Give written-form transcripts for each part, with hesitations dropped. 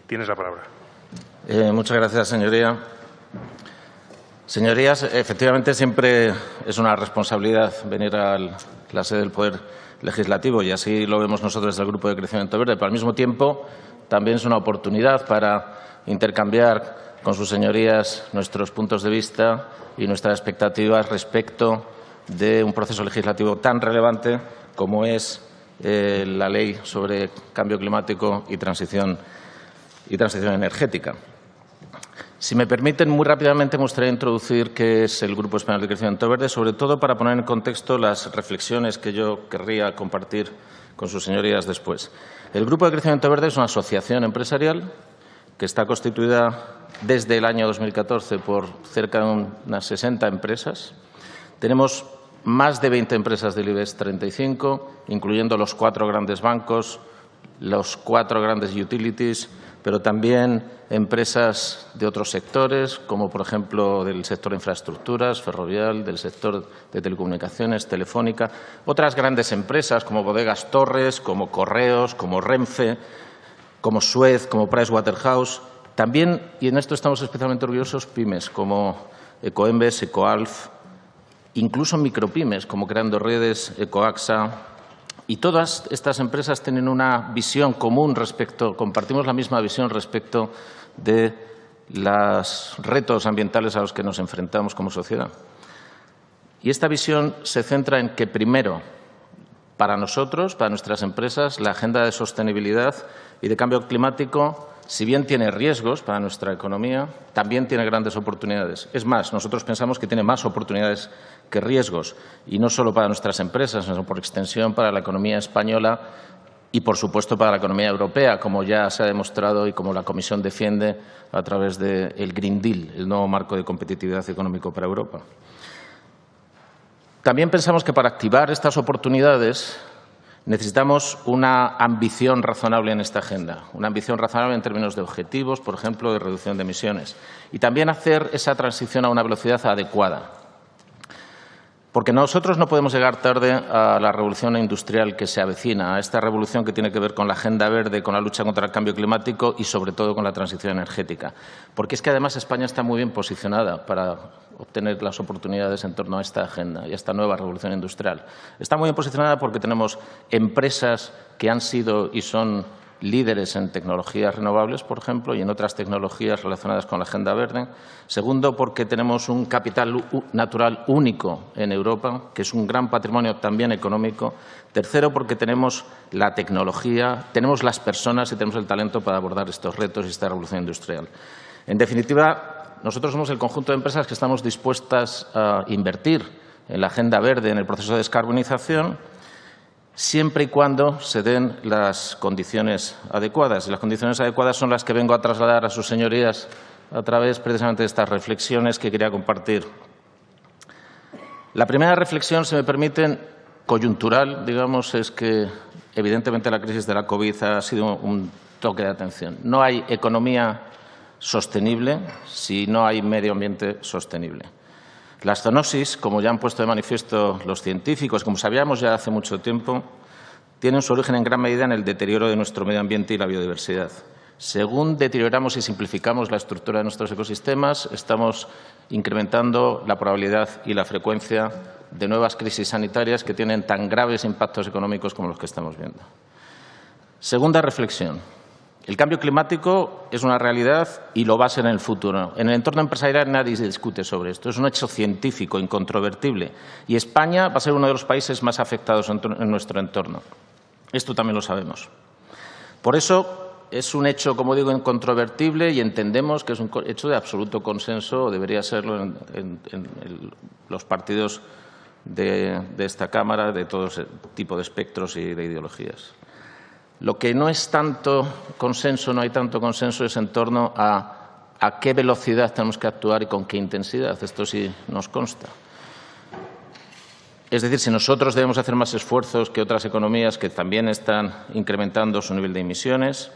Tienes la palabra. Muchas gracias, señoría. Señorías, efectivamente siempre es una responsabilidad venir a la sede del Poder Legislativo y así lo vemos nosotros desde el Grupo de Crecimiento Verde, pero al mismo tiempo también es una oportunidad para intercambiar con sus señorías nuestros puntos de vista y nuestras expectativas respecto de un proceso legislativo tan relevante como es la Ley sobre Cambio Climático y Transición Energética. Si me permiten, muy rápidamente me gustaría introducir qué es el Grupo Español de Crecimiento Verde, sobre todo para poner en contexto las reflexiones que yo querría compartir con sus señorías después. El Grupo de Crecimiento Verde es una asociación empresarial que está constituida desde el año 2014 por cerca de unas 60 empresas. Tenemos más de 20 empresas del IBEX 35, incluyendo los 4 grandes bancos, los 4 grandes utilities, pero también empresas de otros sectores, como por ejemplo del sector de infraestructuras, ferrovial, del sector de telecomunicaciones, telefónica, otras grandes empresas como Bodegas Torres, como Correos, como Renfe, como Suez, como Pricewaterhouse. También, y en esto estamos especialmente orgullosos, pymes como Ecoembes, Ecoalf, incluso micropymes como Creando Redes, Ecoaxa. Y todas estas empresas tienen una visión común compartimos la misma visión respecto de los retos ambientales a los que nos enfrentamos como sociedad. Y esta visión se centra en que, primero, para nosotros, para nuestras empresas, la agenda de sostenibilidad y de cambio climático, si bien tiene riesgos para nuestra economía, también tiene grandes oportunidades. Es más, nosotros pensamos que tiene más oportunidades que riesgos, y no solo para nuestras empresas, sino por extensión para la economía española y, por supuesto, para la economía europea, como ya se ha demostrado y como la Comisión defiende a través del Green Deal, el nuevo marco de competitividad económico para Europa. También pensamos que para activar estas oportunidades necesitamos una ambición razonable en esta agenda, una ambición razonable en términos de objetivos, por ejemplo, de reducción de emisiones, y también hacer esa transición a una velocidad adecuada. Porque nosotros no podemos llegar tarde a la revolución industrial que se avecina, a esta revolución que tiene que ver con la agenda verde, con la lucha contra el cambio climático y, sobre todo, con la transición energética. Porque es que, además, España está muy bien posicionada para obtener las oportunidades en torno a esta agenda y a esta nueva revolución industrial. Está muy bien posicionada porque tenemos empresas que han sido y son líderes en tecnologías renovables, por ejemplo, y en otras tecnologías relacionadas con la agenda verde. Segundo, porque tenemos un capital natural único en Europa, que es un gran patrimonio también económico. Tercero, porque tenemos la tecnología, tenemos las personas y tenemos el talento para abordar estos retos y esta revolución industrial. En definitiva, nosotros somos el conjunto de empresas que estamos dispuestas a invertir en la agenda verde, en el proceso de descarbonización, siempre y cuando se den las condiciones adecuadas. Y las condiciones adecuadas son las que vengo a trasladar a sus señorías a través precisamente de estas reflexiones que quería compartir. La primera reflexión, si me permiten, coyuntural, digamos, es que evidentemente la crisis de la COVID ha sido un toque de atención. No hay economía sostenible si no hay medio ambiente sostenible. Las zoonosis, como ya han puesto de manifiesto los científicos, como sabíamos ya hace mucho tiempo, tienen su origen en gran medida en el deterioro de nuestro medio ambiente y la biodiversidad. Según deterioramos y simplificamos la estructura de nuestros ecosistemas, estamos incrementando la probabilidad y la frecuencia de nuevas crisis sanitarias que tienen tan graves impactos económicos como los que estamos viendo. Segunda reflexión. El cambio climático es una realidad y lo va a ser en el futuro. En el entorno empresarial nadie discute sobre esto. Es un hecho científico, incontrovertible. Y España va a ser uno de los países más afectados en nuestro entorno. Esto también lo sabemos. Por eso es un hecho, como digo, incontrovertible y entendemos que es un hecho de absoluto consenso, o debería serlo en los partidos de esta Cámara, de todo tipo de espectros y de ideologías. Lo que no es tanto consenso, no hay tanto consenso, es en torno a qué velocidad tenemos que actuar y con qué intensidad. Esto sí nos consta. Es decir, si nosotros debemos hacer más esfuerzos que otras economías que también están incrementando su nivel de emisiones,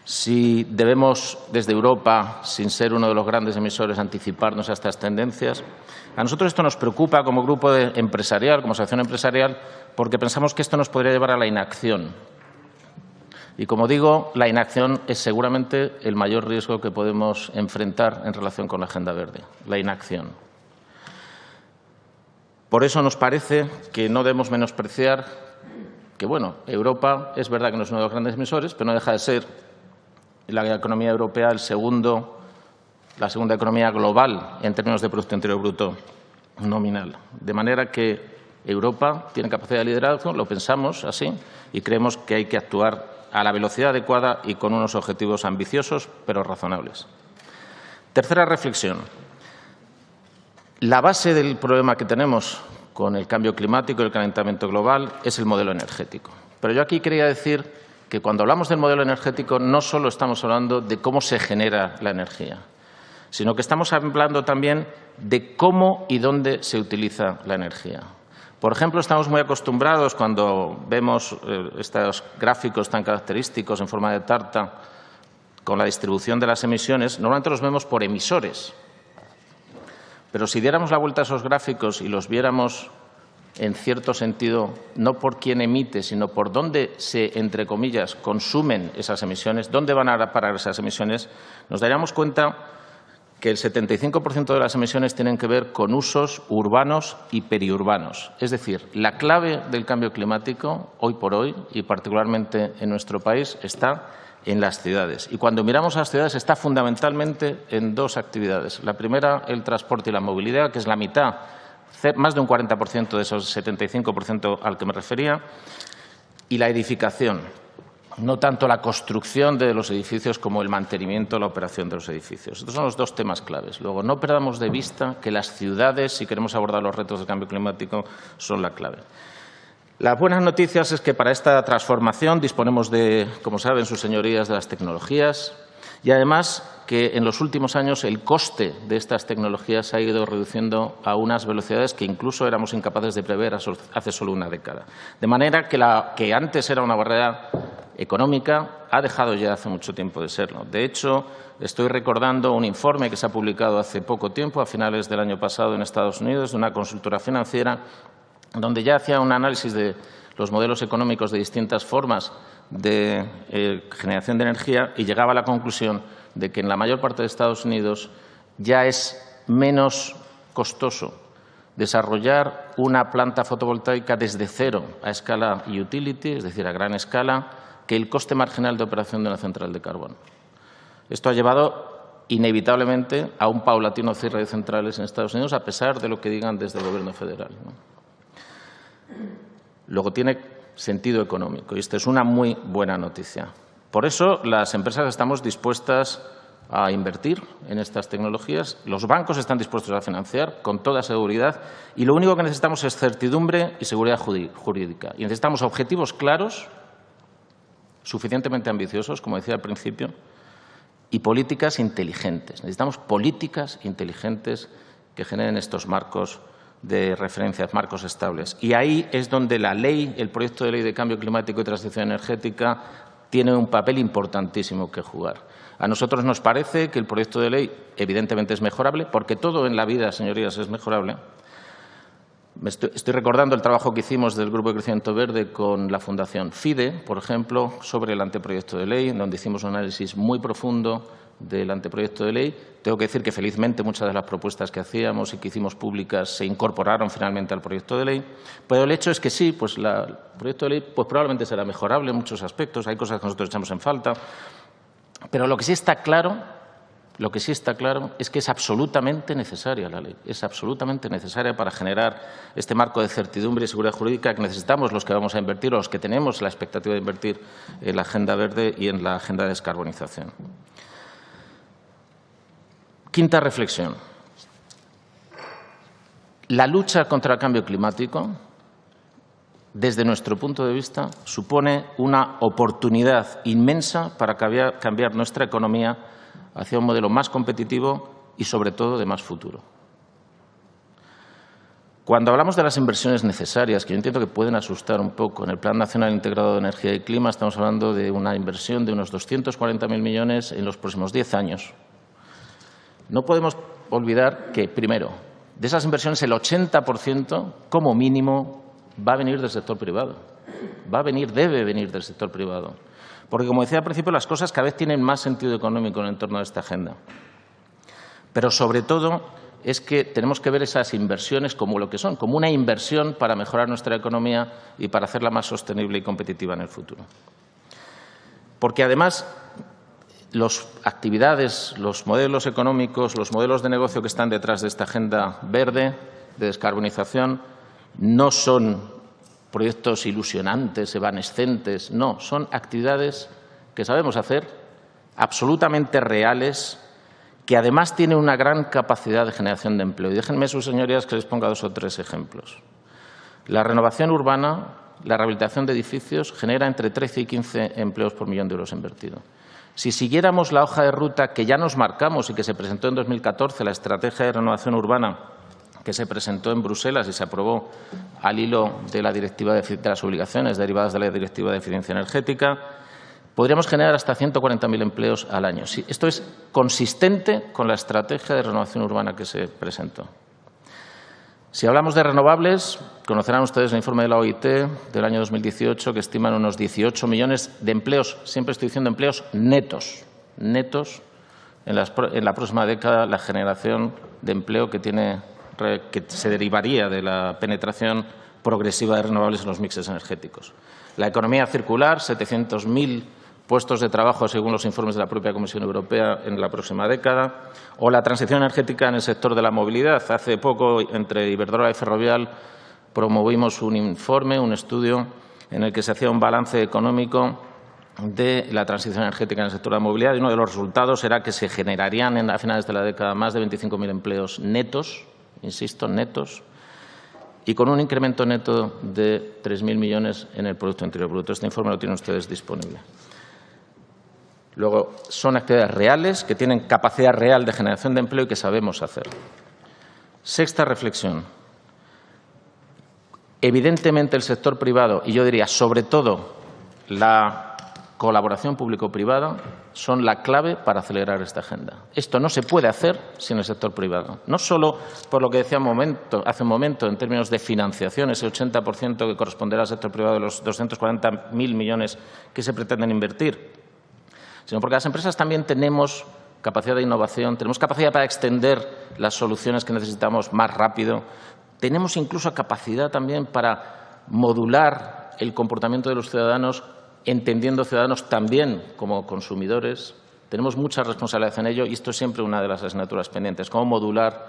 si debemos, desde Europa, sin ser uno de los grandes emisores, anticiparnos a estas tendencias. A nosotros esto nos preocupa como grupo empresarial, como asociación empresarial, porque pensamos que esto nos podría llevar a la inacción. Y, como digo, la inacción es seguramente el mayor riesgo que podemos enfrentar en relación con la Agenda Verde, la inacción. Por eso nos parece que no debemos menospreciar que, bueno, Europa es verdad que no es uno de los grandes emisores, pero no deja de ser la economía europea la segunda economía global en términos de Producto Interior Bruto nominal. De manera que Europa tiene capacidad de liderazgo, lo pensamos así, y creemos que hay que actuar a la velocidad adecuada y con unos objetivos ambiciosos, pero razonables. Tercera reflexión. La base del problema que tenemos con el cambio climático y el calentamiento global es el modelo energético. Pero yo aquí quería decir que cuando hablamos del modelo energético no solo estamos hablando de cómo se genera la energía, sino que estamos hablando también de cómo y dónde se utiliza la energía. Por ejemplo, estamos muy acostumbrados cuando vemos estos gráficos tan característicos en forma de tarta con la distribución de las emisiones, normalmente los vemos por emisores. Pero si diéramos la vuelta a esos gráficos y los viéramos en cierto sentido, no por quién emite, sino por dónde se, entre comillas, consumen esas emisiones, dónde van a parar esas emisiones, nos daríamos cuenta que el 75% de las emisiones tienen que ver con usos urbanos y periurbanos. Es decir, la clave del cambio climático, hoy por hoy, y particularmente en nuestro país, está en las ciudades. Y cuando miramos a las ciudades está fundamentalmente en dos actividades. La primera, el transporte y la movilidad, que es la mitad, más de un 40% de esos 75% al que me refería, y la edificación. No tanto la construcción de los edificios como el mantenimiento o la operación de los edificios. Estos son los dos temas claves. Luego, no perdamos de vista que las ciudades, si queremos abordar los retos del cambio climático, son la clave. Las buenas noticias es que para esta transformación disponemos de, como saben sus señorías, de las tecnologías y, además, que en los últimos años el coste de estas tecnologías se ha ido reduciendo a unas velocidades que incluso éramos incapaces de prever hace solo una década. De manera que la que antes era una barrera económica ha dejado ya hace mucho tiempo de serlo. De hecho, estoy recordando un informe que se ha publicado hace poco tiempo, a finales del año pasado en Estados Unidos, de una consultora financiera, donde ya hacía un análisis de los modelos económicos de distintas formas de generación de energía y llegaba a la conclusión de que en la mayor parte de Estados Unidos ya es menos costoso desarrollar una planta fotovoltaica desde cero a escala utility, es decir, a gran escala, que el coste marginal de operación de una central de carbón. Esto ha llevado inevitablemente a un paulatino cierre de centrales en Estados Unidos, a pesar de lo que digan desde el Gobierno federal, ¿no? Luego tiene sentido económico y esta es una muy buena noticia. Por eso las empresas estamos dispuestas a invertir en estas tecnologías, los bancos están dispuestos a financiar con toda seguridad y lo único que necesitamos es certidumbre y seguridad jurídica. Y necesitamos objetivos claros, suficientemente ambiciosos, como decía al principio, y políticas inteligentes. Necesitamos políticas inteligentes que generen estos marcos de referencias, marcos estables. Y ahí es donde la ley, el proyecto de ley de cambio climático y transición energética, tiene un papel importantísimo que jugar. A nosotros nos parece que el proyecto de ley evidentemente es mejorable, porque todo en la vida, señorías, es mejorable. Estoy recordando el trabajo que hicimos del Grupo de Crecimiento Verde con la Fundación FIDE, por ejemplo, sobre el anteproyecto de ley, donde hicimos un análisis muy profundo del anteproyecto de ley. Tengo que decir que, felizmente, muchas de las propuestas que hacíamos y que hicimos públicas se incorporaron finalmente al proyecto de ley. Pero el hecho es que sí, pues el proyecto de ley probablemente será mejorable en muchos aspectos. Hay cosas que nosotros echamos en falta. Pero lo que sí está claro es que es absolutamente necesaria la ley. Es absolutamente necesaria para generar este marco de certidumbre y seguridad jurídica que necesitamos los que vamos a invertir o los que tenemos la expectativa de invertir en la Agenda Verde y en la Agenda de Descarbonización. Quinta reflexión. La lucha contra el cambio climático, desde nuestro punto de vista, supone una oportunidad inmensa para cambiar nuestra economía hacia un modelo más competitivo y, sobre todo, de más futuro. Cuando hablamos de las inversiones necesarias, que yo entiendo que pueden asustar un poco, en el Plan Nacional Integrado de Energía y Clima estamos hablando de una inversión de unos 240.000 millones en los próximos 10 años. No podemos olvidar que, primero, de esas inversiones el 80%, como mínimo, va a venir del sector privado. Debe venir del sector privado. Porque, como decía al principio, las cosas cada vez tienen más sentido económico en el entorno de esta agenda. Pero, sobre todo, es que tenemos que ver esas inversiones como lo que son, como una inversión para mejorar nuestra economía y para hacerla más sostenible y competitiva en el futuro. Porque, además, las actividades, los modelos económicos, los modelos de negocio que están detrás de esta agenda verde, de descarbonización, no son proyectos ilusionantes, evanescentes, no, son actividades que sabemos hacer, absolutamente reales, que además tienen una gran capacidad de generación de empleo. Y déjenme, sus señorías, que les ponga 2 o 3 ejemplos. La renovación urbana, la rehabilitación de edificios, genera entre 13 y 15 empleos por millón de euros invertido. Si siguiéramos la hoja de ruta que ya nos marcamos y que se presentó en 2014, la Estrategia de Renovación Urbana, que se presentó en Bruselas y se aprobó al hilo de la Directiva de las obligaciones derivadas de la Directiva de Eficiencia Energética, podríamos generar hasta 140.000 empleos al año. Esto es consistente con la Estrategia de Renovación Urbana que se presentó. Si hablamos de renovables, conocerán ustedes el informe de la OIT del año 2018 que estiman unos 18 millones de empleos, siempre estoy diciendo empleos netos, en la próxima década, la generación de empleo que se derivaría de la penetración progresiva de renovables en los mixes energéticos. La economía circular, 700.000 puestos de trabajo, según los informes de la propia Comisión Europea, en la próxima década, o la transición energética en el sector de la movilidad. Hace poco, entre Iberdrola y Ferrovial, promovimos un informe, un estudio, en el que se hacía un balance económico de la transición energética en el sector de la movilidad, y uno de los resultados era que se generarían a finales de la década más de 25.000 empleos netos, insisto, netos, y con un incremento neto de 3.000 millones en el Producto Interior Bruto. Este informe lo tienen ustedes disponible. Luego, son actividades reales que tienen capacidad real de generación de empleo y que sabemos hacer. Sexta reflexión. Evidentemente, el sector privado, y yo diría sobre todo la colaboración público-privada, son la clave para acelerar esta agenda. Esto no se puede hacer sin el sector privado. No solo por lo que decía hace un momento en términos de financiación, ese 80% que corresponderá al sector privado de los 240.000 millones que se pretenden invertir, sino porque las empresas también tenemos capacidad de innovación, tenemos capacidad para extender las soluciones que necesitamos más rápido, tenemos incluso capacidad también para modular el comportamiento de los ciudadanos, entendiendo ciudadanos también como consumidores. Tenemos mucha responsabilidad en ello y esto es siempre una de las asignaturas pendientes, cómo modular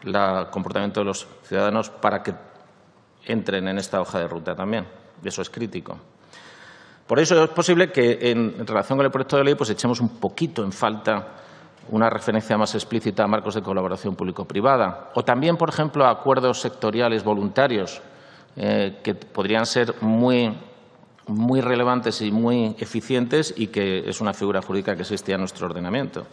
el comportamiento de los ciudadanos para que entren en esta hoja de ruta también. Eso es crítico. Por eso es posible que, en relación con el proyecto de ley, pues echemos un poquito en falta una referencia más explícita a marcos de colaboración público-privada. O también, por ejemplo, a acuerdos sectoriales voluntarios que podrían ser muy relevantes y muy eficientes y que es una figura jurídica que existe en nuestro ordenamiento.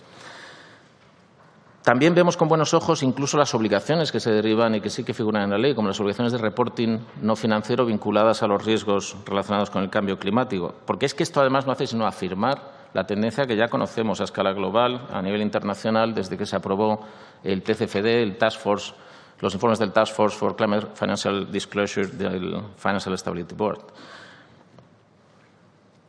También vemos con buenos ojos incluso las obligaciones que se derivan y que sí que figuran en la ley, como las obligaciones de reporting no financiero vinculadas a los riesgos relacionados con el cambio climático. Porque es que esto además no hace sino afirmar la tendencia que ya conocemos a escala global, a nivel internacional, desde que se aprobó el TCFD, el Task Force, los informes del Task Force for Climate Financial Disclosure del Financial Stability Board.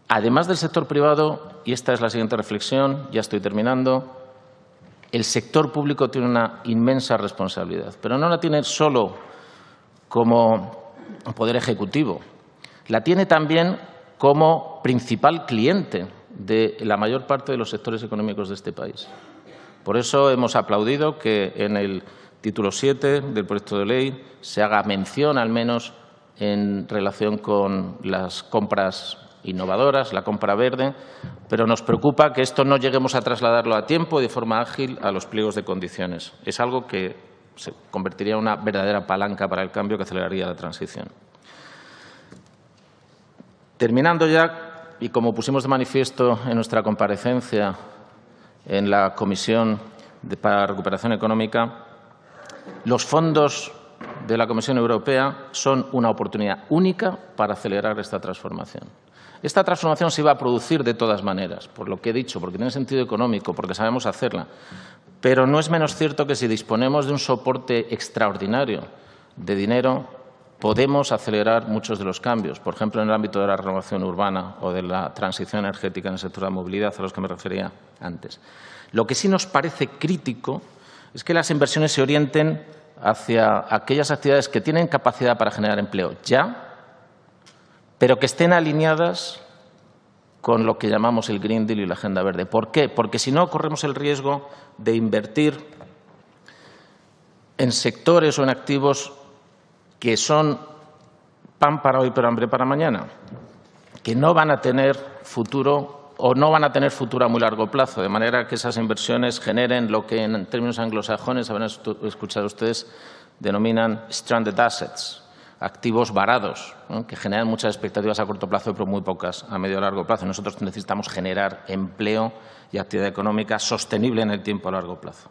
Además del sector privado, y esta es la siguiente reflexión, ya estoy terminando, el sector público tiene una inmensa responsabilidad, pero no la tiene solo como poder ejecutivo, la tiene también como principal cliente de la mayor parte de los sectores económicos de este país. Por eso hemos aplaudido que en el título 7 del proyecto de ley se haga mención, al menos, en relación con las compras innovadoras, la compra verde, pero nos preocupa que esto no lleguemos a trasladarlo a tiempo y de forma ágil a los pliegos de condiciones. Es algo que se convertiría en una verdadera palanca para el cambio que aceleraría la transición. Terminando ya, y como pusimos de manifiesto en nuestra comparecencia en la Comisión para la Recuperación Económica, los fondos de la Comisión Europea son una oportunidad única para acelerar esta transformación. Esta transformación se iba a producir de todas maneras, por lo que he dicho, porque tiene sentido económico, porque sabemos hacerla. Pero no es menos cierto que si disponemos de un soporte extraordinario de dinero, podemos acelerar muchos de los cambios, por ejemplo, en el ámbito de la renovación urbana o de la transición energética en el sector de la movilidad, a los que me refería antes. Lo que sí nos parece crítico es que las inversiones se orienten hacia aquellas actividades que tienen capacidad para generar empleo ya, pero que estén alineadas con lo que llamamos el Green Deal y la Agenda Verde. ¿Por qué? Porque si no, corremos el riesgo de invertir en sectores o en activos que son pan para hoy pero hambre para mañana, que no van a tener futuro o no van a tener futuro a muy largo plazo, de manera que esas inversiones generen lo que en términos anglosajones, habrán escuchado ustedes, denominan stranded assets, activos varados, ¿no?, que generan muchas expectativas a corto plazo pero muy pocas a medio y largo plazo. Nosotros necesitamos generar empleo y actividad económica sostenible en el tiempo a largo plazo.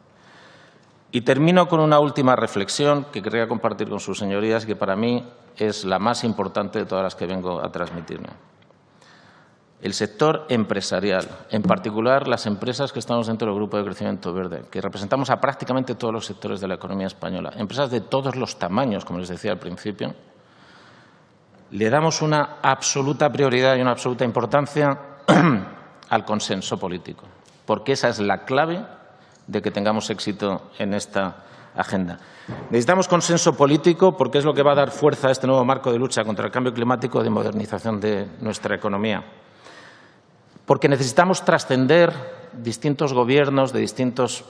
Y termino con una última reflexión que querría compartir con sus señorías y que para mí es la más importante de todas las que vengo a transmitirme. El sector empresarial, en particular las empresas que estamos dentro del Grupo de Crecimiento Verde, que representamos a prácticamente todos los sectores de la economía española, empresas de todos los tamaños, como les decía al principio, le damos una absoluta prioridad y una absoluta importancia al consenso político, porque esa es la clave de que tengamos éxito en esta agenda. Necesitamos consenso político porque es lo que va a dar fuerza a este nuevo marco de lucha contra el cambio climático y de modernización de nuestra economía. Porque necesitamos trascender distintos gobiernos de distintos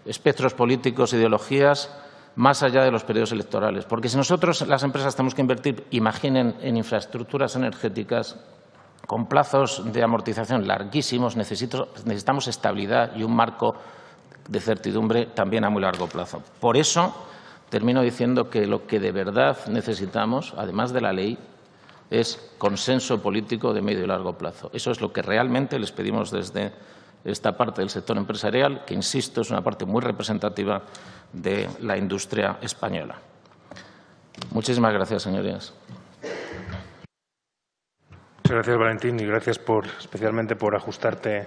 espectros políticos, ideologías, más allá de los periodos electorales. Porque si nosotros, las empresas, tenemos que invertir, imaginen, en infraestructuras energéticas con plazos de amortización larguísimos, necesitamos estabilidad y un marco de certidumbre también a muy largo plazo. Por eso, termino diciendo que lo que de verdad necesitamos, además de la ley, es consenso político de medio y largo plazo. Eso es lo que realmente les pedimos desde esta parte del sector empresarial, que, insisto, es una parte muy representativa de la industria española. Muchísimas gracias, señorías. Muchas gracias, Valentín, y gracias especialmente por ajustarte